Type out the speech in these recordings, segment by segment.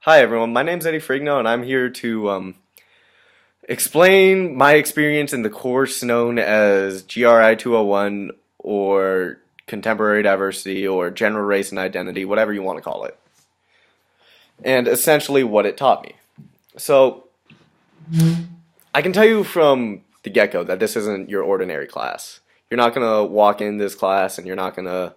Hi everyone, my name's Eddie Frigno and I'm here to explain my experience in the course known as GRI 201 or Contemporary Diversity or General Race and Identity, whatever you want to call it. And essentially what it taught me. So, I can tell you from the get-go that this isn't your ordinary class. You're not going to walk in this class and you're not going to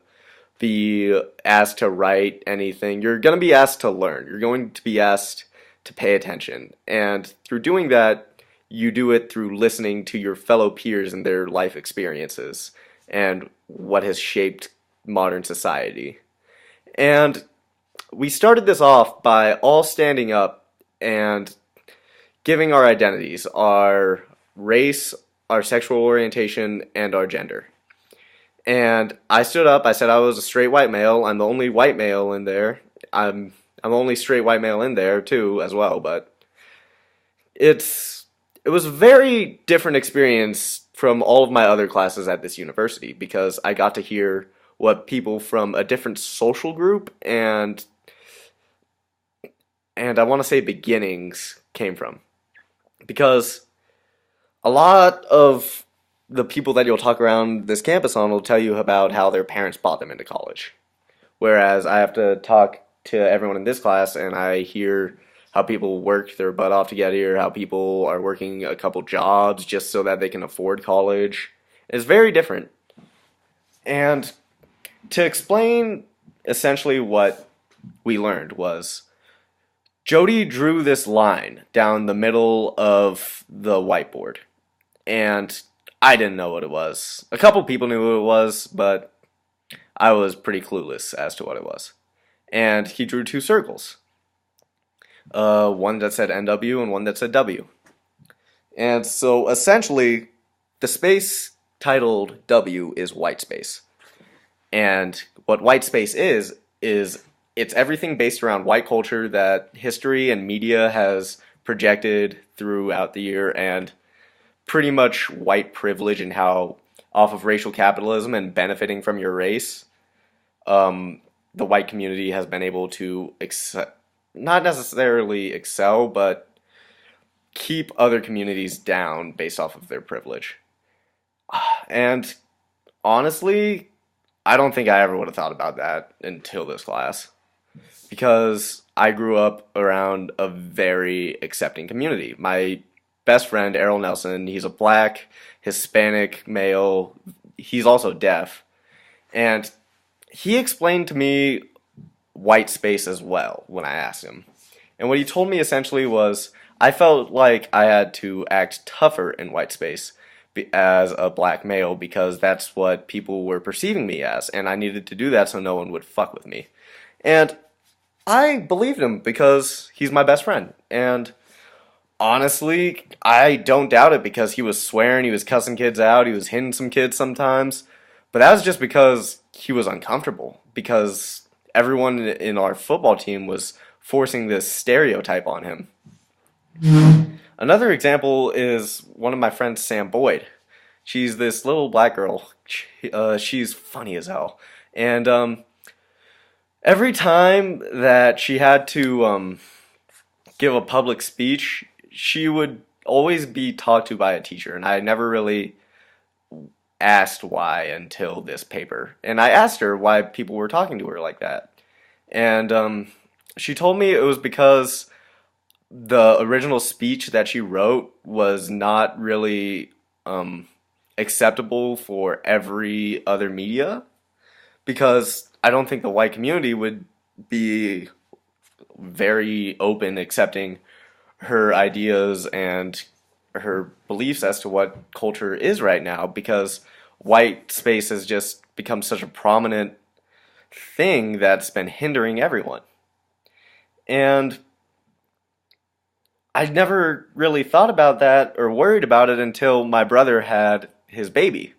be asked to write anything. You're going to be asked to learn. You're going to be asked to pay attention. And through doing that, you do it through listening to your fellow peers and their life experiences and what has shaped modern society. And we started this off by all standing up and giving our identities, our race, our sexual orientation, and our gender. And I stood up, I said I was a straight white male. I'm the only white male in there. I'm the only straight white male in there too as well, but it was a very different experience from all of my other classes at this university because I got to hear what people from a different social group and I want to say beginnings came from. Because a lot of the people that you'll talk around this campus on will tell you about how their parents bought them into college. Whereas I have to talk to everyone in this class and I hear how people work their butt off to get here, how people are working a couple jobs just so that they can afford college. It's very different. And to explain essentially what we learned was Jody drew this line down the middle of the whiteboard. And I didn't know what it was. A couple people knew what it was, but I was pretty clueless as to what it was. And he drew two circles. One that said NW and one that said W. And so essentially, the space titled W is white space. And what white space is it's everything based around white culture that history and media has projected throughout the year and pretty much white privilege and how off of racial capitalism and benefiting from your race, the white community has been able to not necessarily excel, but keep other communities down based off of their privilege. And honestly, I don't think I ever would have thought about that until this class. Because I grew up around a very accepting community. My best friend, Errol Nelson, he's a black, Hispanic male. He's also deaf. And he explained to me white space as well when I asked him. And what he told me essentially was I felt like I had to act tougher in white space as a black male because that's what people were perceiving me as. And I needed to do that so no one would fuck with me. And I believed him because he's my best friend. And honestly, I don't doubt it because he was swearing, he was cussing kids out, he was hitting some kids sometimes. But that was just because he was uncomfortable. Because everyone in our football team was forcing this stereotype on him. Another example is one of my friends, Sam Boyd. She's this little black girl. She's funny as hell. And every time that she had to give a public speech, she would always be talked to by a teacher, and I never really asked why until this paper. And I asked her why people were talking to her like that. And she told me it was because the original speech that she wrote was not really acceptable for every other media. Because I don't think the white community would be very open accepting her ideas and her beliefs as to what culture is right now because white space has just become such a prominent thing that's been hindering everyone. And I never really thought about that or worried about it until my brother had his baby,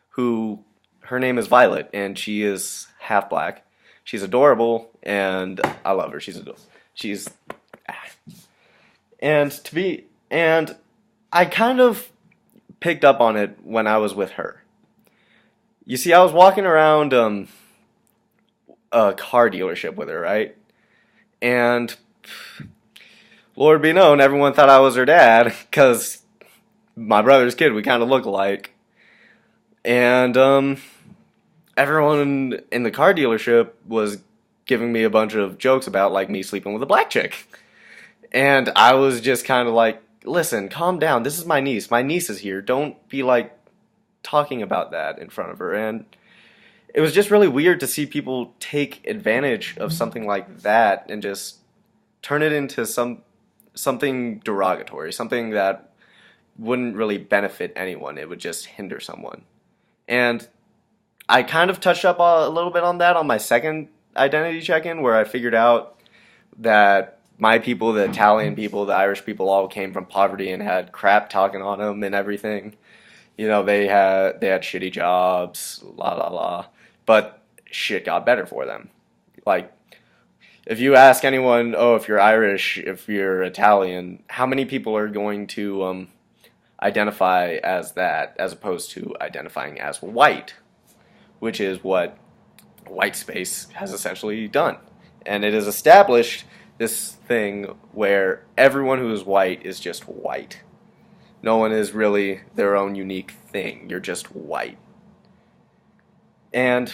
who her name is Violet, and she is half black. She's adorable, and I love her. She's and I kind of picked up on it when I was with her. You see, I was walking around a car dealership with her, right? And Lord be known, everyone thought I was her dad because my brother's kid, we kind of look alike. And everyone in the car dealership was giving me a bunch of jokes about like me sleeping with a black chick. And I was just kind of like, listen, calm down. This is my niece. My niece is here. Don't be like talking about that in front of her. And it was just really weird to see people take advantage of something like that and just turn it into something derogatory, something that wouldn't really benefit anyone. It would just hinder someone. And I kind of touched up a little bit on that on my second identity check-in, where I figured out that my people, the Italian people, the Irish people, all came from poverty and had crap talking on them and everything. You know, they had shitty jobs, la la la, but shit got better for them. Like, if you ask anyone, oh, if you're Irish, if you're Italian, how many people are going to identify as that as opposed to identifying as white, which is what white space has essentially done. And it has established this thing where everyone who is white is just white. No one is really their own unique thing. You're just white. And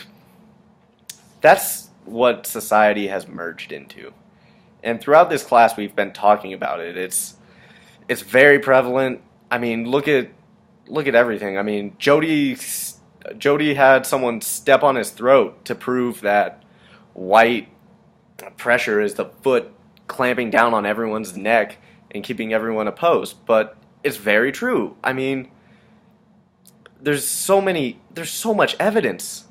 that's what society has merged into. And throughout this class we've been talking about it. It's very prevalent. I mean, look at everything. I mean, Jody had someone step on his throat to prove that white pressure is the foot clamping down on everyone's neck and keeping everyone opposed. But it's very true. I mean, there's so much evidence.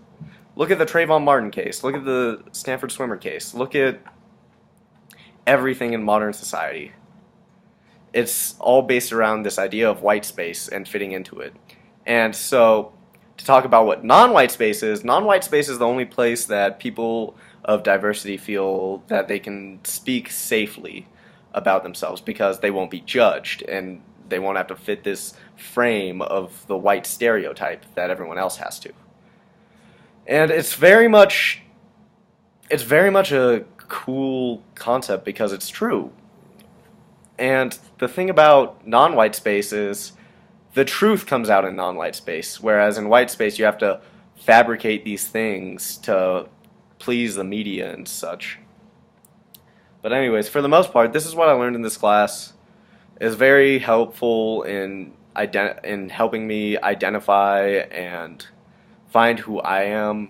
Look at the Trayvon Martin case. Look at the Stanford swimmer case. Look at everything in modern society. It's all based around this idea of white space and fitting into it. And so, to talk about what non-white space is the only place that people of diversity feel that they can speak safely about themselves because they won't be judged and they won't have to fit this frame of the white stereotype that everyone else has to. And it's very much a cool concept because it's true. And the thing about non-white space is the truth comes out in non-white space, whereas in white space you have to fabricate these things to please the media and such. But anyways, for the most part, this is what I learned in this class. It's very helpful in helping me identify and find who I am,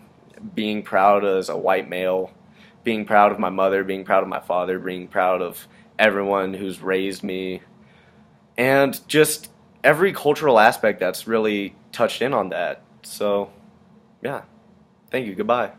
being proud as a white male, being proud of my mother, being proud of my father, being proud of everyone who's raised me, and just every cultural aspect that's really touched in on that. So, yeah. Thank you. Goodbye.